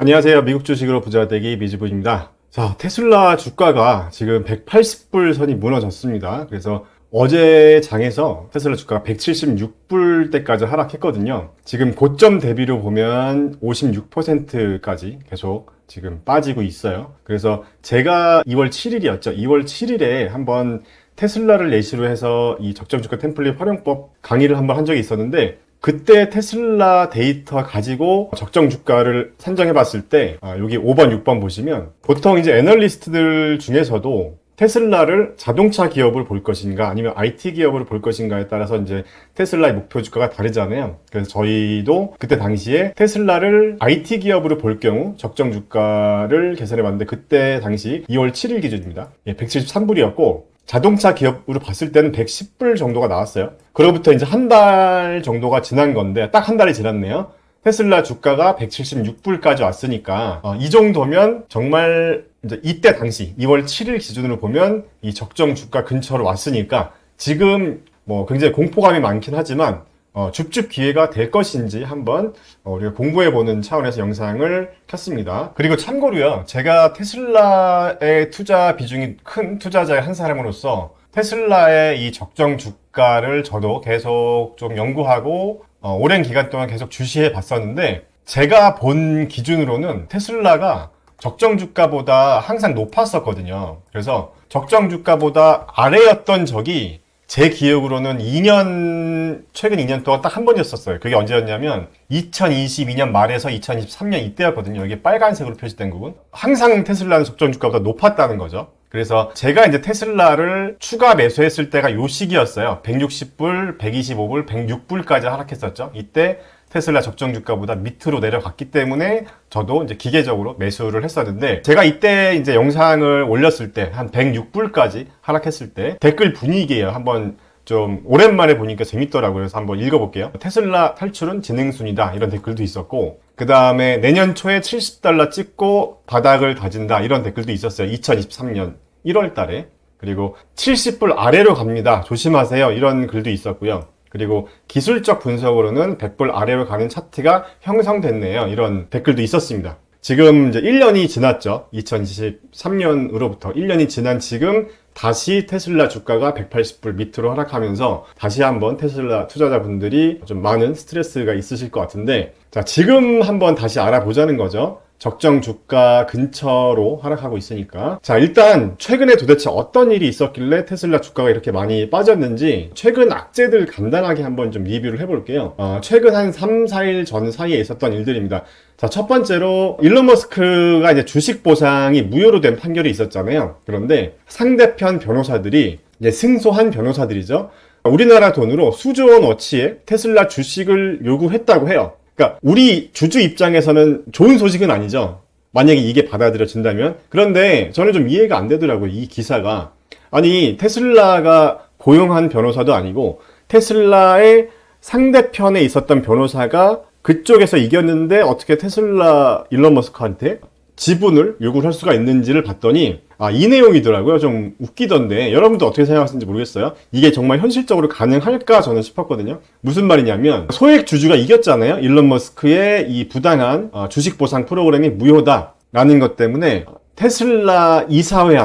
안녕하세요. 미국 주식으로 부자 되기 미주부입니다. 자, 테슬라 주가가 지금 180불 선이 무너졌습니다. 그래서 어제 장에서 테슬라 주가가 176불대까지 하락했거든요. 지금 고점 대비로 보면 56%까지 계속 지금 빠지고 있어요. 그래서 제가 2월 7일이었죠. 2월 7일에 한번 테슬라를 예시로 해서 이 적정주가 템플릿 활용법 강의를 한번 한 적이 있었는데, 그때 테슬라 데이터 가지고 적정 주가를 산정해 봤을 때, 여기 5번, 6번 보시면 보통 이제 애널리스트들 중에서도 테슬라를 자동차 기업을 볼 것인가 아니면 IT 기업으로 볼 것인가에 따라서 이제 테슬라의 목표 주가가 다르잖아요. 그래서 저희도 그때 당시에 테슬라를 IT 기업으로 볼 경우 적정 주가를 계산해 봤는데, 그때 당시 2월 7일 기준입니다. 173불이었고 자동차 기업으로 봤을 때는 110불 정도가 나왔어요. 그로부터 이제 한 달 정도가 지난 건데, 딱 한 달이 지났네요. 테슬라 주가가 176불까지 왔으니까, 이 정도면 정말 이제 이때 당시 2월 7일 기준으로 보면 이 적정 주가 근처로 왔으니까, 지금 뭐 굉장히 공포감이 많긴 하지만 줍줍 기회가 될 것인지 한번 우리가 공부해보는 차원에서 영상을 켰습니다. 그리고 참고로요, 제가 테슬라의 투자 비중이 큰 투자자의 한 사람으로서 테슬라의 이 적정 주가를 저도 계속 좀 연구하고 오랜 기간 동안 계속 주시해 봤었는데, 제가 본 기준으로는 테슬라가 적정 주가보다 항상 높았었거든요. 그래서 적정 주가보다 아래였던 적이 제 기억으로는 최근 2년 동안 딱 한 번이었어요. 그게 언제였냐면 2022년 말에서 2023년 이때였거든요. 이게 빨간색으로 표시된 부분. 항상 테슬라는 적정 주가보다 높았다는 거죠. 그래서 제가 이제 테슬라를 추가 매수했을 때가 요 시기였어요. 160불, 125불, 106불까지 하락했었죠. 이때 테슬라 적정 주가보다 밑으로 내려갔기 때문에 저도 이제 기계적으로 매수를 했었는데, 제가 이때 이제 영상을 올렸을 때 한 106불까지 하락했을 때 댓글 분위기예요. 한번 좀 오랜만에 보니까 재밌더라고요. 그래서 한번 읽어볼게요. 테슬라 탈출은 지능순이다, 이런 댓글도 있었고, 그 다음에 내년 초에 $70 찍고 바닥을 다진다, 이런 댓글도 있었어요. 2023년 1월 달에. 그리고 70불 아래로 갑니다, 조심하세요, 이런 글도 있었고요. 그리고 기술적 분석으로는 100불 아래로 가는 차트가 형성됐네요, 이런 댓글도 있었습니다. 지금 이제 1년이 지났죠. 2023년으로부터 1년이 지난 지금 다시 테슬라 주가가 180불 밑으로 하락하면서 다시 한번 테슬라 투자자분들이 좀 많은 스트레스가 있으실 것 같은데, 자, 지금 한번 다시 알아보자는 거죠. 적정 주가 근처로 하락하고 있으니까. 자, 일단 최근에 도대체 어떤 일이 있었길래 테슬라 주가가 이렇게 많이 빠졌는지 최근 악재들 간단하게 한번 좀 리뷰를 해볼게요. 최근 한 3, 4일 전 사이에 있었던 일들입니다. 자, 첫 번째로 일론 머스크가 이제 주식 보상이 무효로 된 판결이 있었잖아요. 그런데 상대편 변호사들이 이제 승소한 변호사들이죠. 우리나라 돈으로 수조 원어치의 테슬라 주식을 요구했다고 해요. 그러니까 우리 주주 입장에서는 좋은 소식은 아니죠, 만약에 이게 받아들여진다면. 그런데 저는 좀 이해가 안 되더라고요, 이 기사가. 아니, 테슬라가 고용한 변호사도 아니고 테슬라의 상대편에 있었던 변호사가 그쪽에서 이겼는데 어떻게 테슬라 일론 머스크한테 지분을 요구를 할 수가 있는지를 봤더니 이 내용이더라고요. 좀 웃기던데 여러분도 어떻게 생각하시는지 모르겠어요. 이게 정말 현실적으로 가능할까 저는 싶었거든요. 무슨 말이냐면, 소액 주주가 이겼잖아요. 일론 머스크의 이 부당한 주식 보상 프로그램이 무효다라는 것 때문에 테슬라 이사회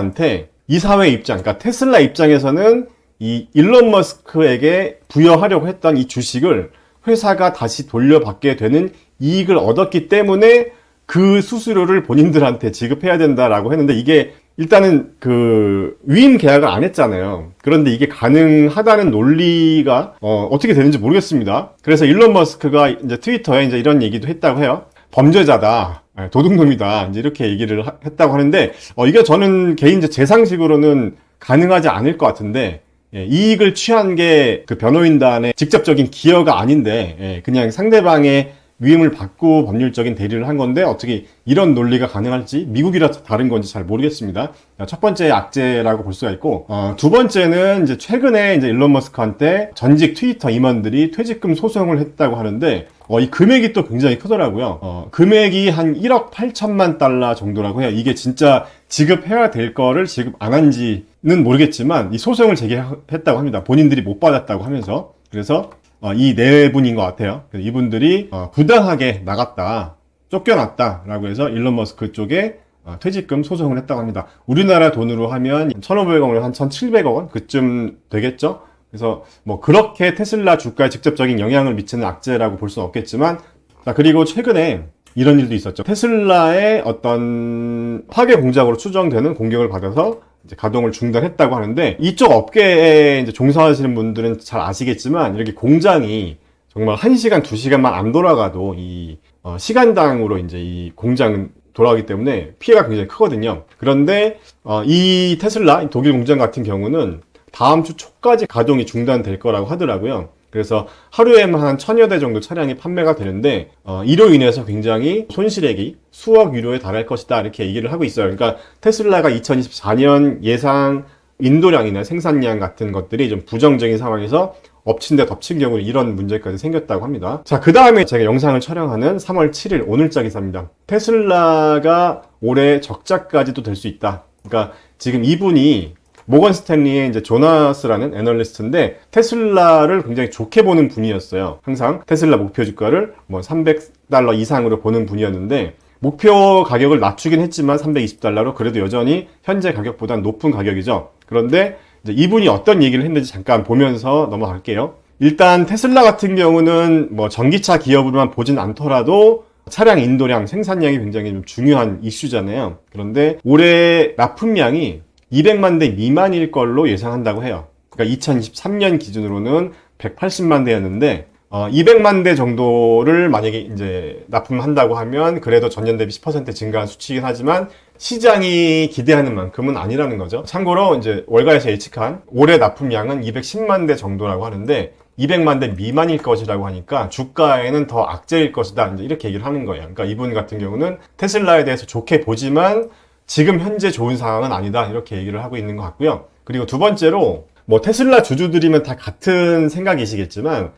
입장, 그러니까 테슬라 입장에서는 이 일론 머스크에게 부여하려고 했던 이 주식을 회사가 다시 돌려받게 되는 이익을 얻었기 때문에 그 수수료를 본인들한테 지급해야 된다라고 했는데, 이게 일단은 그 위임 계약을 안 했잖아요. 그런데 이게 가능하다는 논리가 어떻게 되는지 모르겠습니다. 그래서 일론 머스크가 이제 트위터에 이제 이런 얘기도 했다고 해요. 범죄자다, 도둑놈이다, 이제 이렇게 얘기를 했다고 하는데, 이게 저는 개인적 제 상식으로는 가능하지 않을 것 같은데, 이익을 취한 게 그 변호인단의 직접적인 기여가 아닌데, 그냥 상대방의 위임을 받고 법률적인 대리를 한 건데 어떻게 이런 논리가 가능할지, 미국이라서 다른 건지 잘 모르겠습니다. 첫 번째 악재라고 볼 수가 있고, 두 번째는 이제 최근에 이제 일론 머스크한테 전직 트위터 임원들이 퇴직금 소송을 했다고 하는데, 이 금액이 또 굉장히 크더라고요. 금액이 한 1억 8천만 달러 정도라고 해요. 이게 진짜 지급해야 될 거를 지급 안 한지는 모르겠지만 이 소송을 제기했다고 합니다. 본인들이 못 받았다고 하면서. 그래서 이 네 분인 것 같아요. 이분들이 부당하게 나갔다, 쫓겨났다라고 해서 일론 머스크 쪽에 퇴직금 소송을 했다고 합니다. 우리나라 돈으로 하면 1,500억 원, 한 1,700억 원 그쯤 되겠죠? 그래서 뭐 그렇게 테슬라 주가에 직접적인 영향을 미치는 악재라고 볼 수는 없겠지만, 자, 그리고 최근에 이런 일도 있었죠. 테슬라의 어떤 파괴 공작으로 추정되는 공격을 받아서 이제 가동을 중단했다고 하는데, 이쪽 업계에 이제 종사하시는 분들은 잘 아시겠지만 이렇게 공장이 정말 1시간, 2시간만 안 돌아가도 이 시간당으로 이제 이 공장은 돌아가기 때문에 피해가 굉장히 크거든요. 그런데 이 테슬라 독일 공장 같은 경우는 다음 주 초까지 가동이 중단될 거라고 하더라고요. 그래서 하루에만 한 1,000여 대 정도 차량이 판매가 되는데 이로 인해서 굉장히 손실액이 수억 유로에 달할 것이다 이렇게 얘기를 하고 있어요. 그러니까 테슬라가 2024년 예상 인도량이나 생산량 같은 것들이 좀 부정적인 상황에서 엎친 데 덮친 경우에 이런 문제까지 생겼다고 합니다. 자, 그 다음에 제가 영상을 촬영하는 3월 7일 오늘자 기사입니다. 테슬라가 올해 적자까지도 될 수 있다. 그러니까 지금 이분이 모건 스탠리의 이제 조나스라는 애널리스트인데 테슬라를 굉장히 좋게 보는 분이었어요. 항상 테슬라 목표 주가를 뭐 $300 이상으로 보는 분이었는데, 목표 가격을 낮추긴 했지만 $320로 그래도 여전히 현재 가격보다 높은 가격이죠. 그런데 이제 이분이 어떤 얘기를 했는지 잠깐 보면서 넘어갈게요. 일단 테슬라 같은 경우는 뭐 전기차 기업으로만 보진 않더라도 차량 인도량, 생산량이 굉장히 좀 중요한 이슈잖아요. 그런데 올해 납품량이 200만 대 미만일 걸로 예상한다고 해요. 그러니까 2023년 기준으로는 180만 대였는데 200만 대 정도를 만약에 이제 납품한다고 하면 그래도 전년 대비 10% 증가한 수치이긴 하지만 시장이 기대하는 만큼은 아니라는 거죠. 참고로 이제 월가에서 예측한 올해 납품량은 210만 대 정도라고 하는데 200만 대 미만일 것이라고 하니까 주가에는 더 악재일 것이다, 이제 이렇게 얘기를 하는 거예요. 그러니까 이분 같은 경우는 테슬라에 대해서 좋게 보지만 지금 현재 좋은 상황은 아니다, 이렇게 얘기를 하고 있는 것 같고요. 그리고 두 번째로 뭐 테슬라 주주들이면 다 같은 생각이시겠지만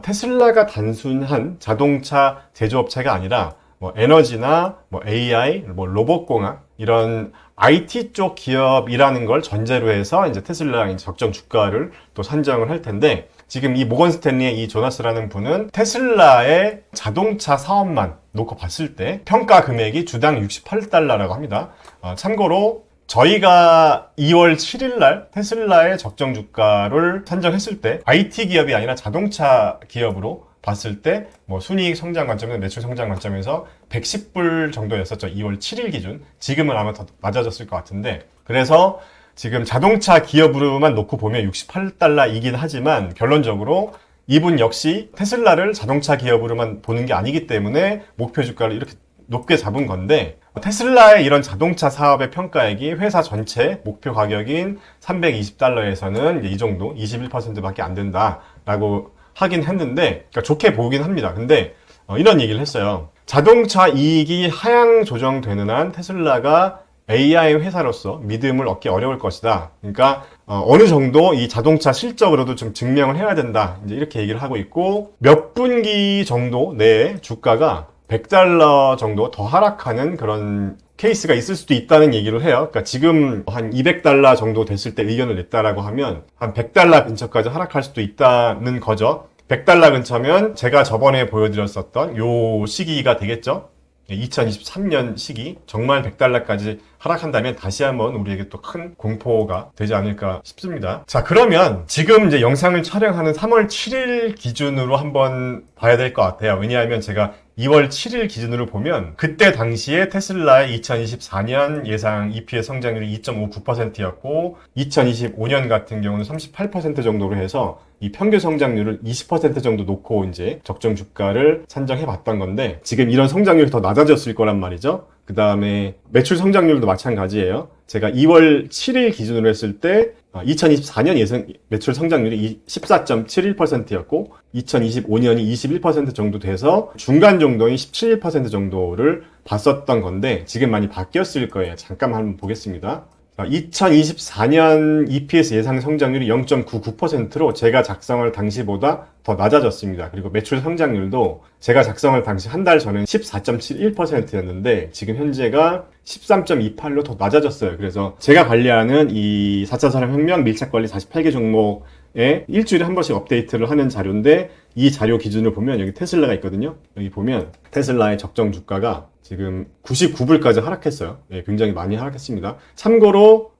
테슬라가 단순한 자동차 제조업체가 아니라 뭐 에너지나 뭐 AI, 뭐 로봇공학 이런 IT 쪽 기업이라는 걸 전제로 해서 이제 테슬라의 적정 주가를 또 산정을 할 텐데, 지금 이 모건 스탠리의 이 조나스라는 분은 테슬라의 자동차 사업만 놓고 봤을 때 평가 금액이 주당 $68라고 합니다. 참고로 저희가 2월 7일 날 테슬라의 적정 주가를 산정했을 때 IT 기업이 아니라 자동차 기업으로 봤을 때 뭐 순이익 성장 관점에서 매출 성장 관점에서 110불 정도였었죠. 2월 7일 기준. 지금은 아마 더 낮아졌을 것 같은데, 그래서 지금 자동차 기업으로만 놓고 보면 $68이긴 하지만 결론적으로 이분 역시 테슬라를 자동차 기업으로만 보는 게 아니기 때문에 목표 주가를 이렇게 높게 잡은 건데, 테슬라의 이런 자동차 사업의 평가액이 회사 전체 목표 가격인 $320에서는 이 정도 21%밖에 안 된다라고 하긴 했는데, 그러니까 좋게 보긴 합니다. 근데 이런 얘기를 했어요. 자동차 이익이 하향 조정되는 한 테슬라가 AI 회사로서 믿음을 얻기 어려울 것이다. 그러니까 어느 정도 이 자동차 실적으로도 좀 증명을 해야 된다, 이제 이렇게 얘기를 하고 있고, 몇 분기 정도 내에 주가가 $100 정도 더 하락하는 그런 케이스가 있을 수도 있다는 얘기를 해요. 그러니까 지금 한 $200 정도 됐을 때 의견을 냈다라고 하면 한 $100 근처까지 하락할 수도 있다는 거죠. $100 근처면 제가 저번에 보여드렸었던 요 시기가 되겠죠. 2023년 시기 정말 $100까지 하락한다면 다시 한번 우리에게 또 큰 공포가 되지 않을까 싶습니다. 자, 그러면 지금 이제 영상을 촬영하는 3월 7일 기준으로 한번 봐야 될 것 같아요. 왜냐하면 제가 2월 7일 기준으로 보면 그때 당시에 테슬라의 2024년 예상 EPS 성장률이 2.59%였고 2025년 같은 경우는 38% 정도로 해서 이 평균 성장률을 20% 정도 놓고 이제 적정 주가를 산정해 봤던 건데, 지금 이런 성장률이 더 낮아졌을 거란 말이죠. 그 다음에 매출 성장률도 마찬가지예요. 제가 2월 7일 기준으로 했을 때 2024년 예상 매출 성장률이 14.71%였고 2025년이 21% 정도 돼서 중간 정도인 17% 정도를 봤었던 건데, 지금 많이 바뀌었을 거예요. 잠깐 한번 보겠습니다. 2024년 EPS 예상 성장률이 0.99%로 제가 작성할 당시보다 더 낮아졌습니다. 그리고 매출 성장률도 제가 작성할 당시 한 달 전엔 14.71%였는데 지금 현재가 13.28로 더 낮아졌어요. 그래서 제가 관리하는 이 4차 산업혁명 밀착관리 48개 종목 일주일에 한 번씩 업데이트를 하는 자료인데 이 자료 기준을 보면 여기 테슬라가 있거든요. 여기 보면 테슬라의 적정 주가가 지금 99불까지 하락했어요. 굉장히 많이 하락했습니다. 참고로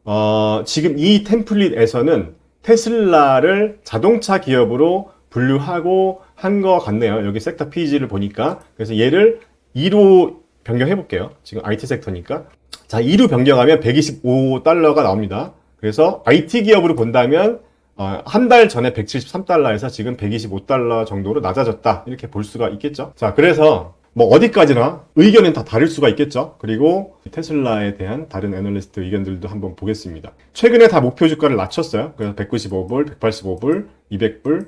지금 이 템플릿에서는 테슬라를 자동차 기업으로 분류하고 한 것 같네요. 여기 섹터 PEG를 보니까. 그래서 얘를 2로 변경해 볼게요. 지금 IT 섹터니까. 자, 2로 변경하면 125달러가 나옵니다. 그래서 IT 기업으로 본다면 한 달 전에 173달러에서 지금 125달러 정도로 낮아졌다. 이렇게 볼 수가 있겠죠. 자, 그래서 뭐 어디까지나 의견은 다 다를 수가 있겠죠. 그리고 테슬라에 대한 다른 애널리스트 의견들도 한번 보겠습니다. 최근에 다 목표 주가를 낮췄어요. 그래서 195불, 185불, 200불.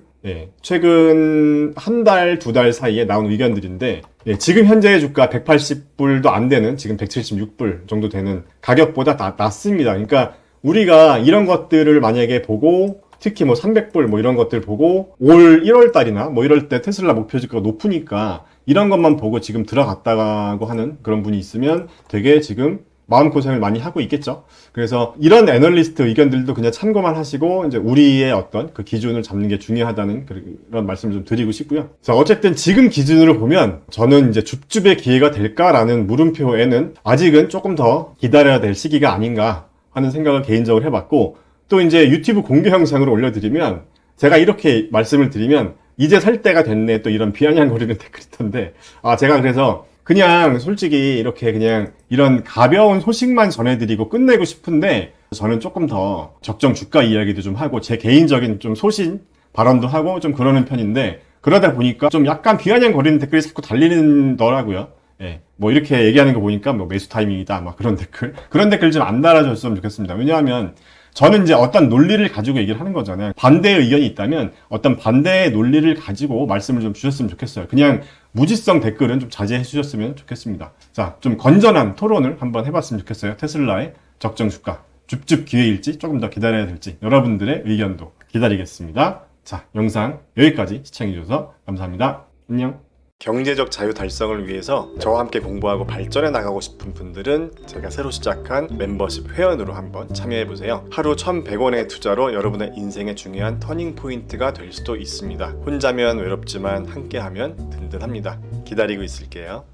최근 한 달, 두 달 사이에 나온 의견들인데, 지금 현재의 주가 180불도 안 되는, 지금 176불 정도 되는 가격보다 낮습니다. 그러니까 우리가 이런 것들을 만약에 보고, 특히 뭐 300불 뭐 이런 것들 보고, 올 1월 달이나 뭐 이럴 때 테슬라 목표 주가가 높으니까, 이런 것만 보고 지금 들어갔다고 하는 그런 분이 있으면 되게 지금 마음고생을 많이 하고 있겠죠. 그래서 이런 애널리스트 의견들도 그냥 참고만 하시고 이제 우리의 어떤 그 기준을 잡는 게 중요하다는 그런 말씀을 좀 드리고 싶고요. 자, 어쨌든 지금 기준으로 보면 저는 이제 줍줍의 기회가 될까라는 물음표에는 아직은 조금 더 기다려야 될 시기가 아닌가 하는 생각을 개인적으로 해봤고, 또 이제 유튜브 공개 영상으로 올려드리면 제가 이렇게 말씀을 드리면 이제 살 때가 됐네 또 이런 비아냥거리는 댓글이 있던데, 제가 그래서 그냥 솔직히 이렇게 그냥 이런 가벼운 소식만 전해드리고 끝내고 싶은데 저는 조금 더 적정 주가 이야기도 좀 하고 제 개인적인 좀 소신 발언도 하고 좀 그러는 편인데, 그러다 보니까 좀 약간 비아냥거리는 댓글이 자꾸 달리더라고요. 뭐 이렇게 얘기하는 거 보니까 뭐 매수 타이밍이다 막 그런 댓글 좀 안 달아줬으면 좋겠습니다. 왜냐하면 저는 이제 어떤 논리를 가지고 얘기를 하는 거잖아요. 반대의 의견이 있다면 어떤 반대의 논리를 가지고 말씀을 좀 주셨으면 좋겠어요. 그냥 무지성 댓글은 좀 자제해 주셨으면 좋겠습니다. 자, 좀 건전한 토론을 한번 해봤으면 좋겠어요. 테슬라의 적정 주가, 줍줍 기회일지 조금 더 기다려야 될지 여러분들의 의견도 기다리겠습니다. 자, 영상 여기까지 시청해 주셔서 감사합니다. 안녕. 경제적 자유 달성을 위해서 저와 함께 공부하고 발전해 나가고 싶은 분들은 제가 새로 시작한 멤버십 회원으로 한번 참여해보세요. 하루 1,100원의 투자로 여러분의 인생의 중요한 터닝 포인트가 될 수도 있습니다. 혼자면 외롭지만 함께하면 든든합니다. 기다리고 있을게요.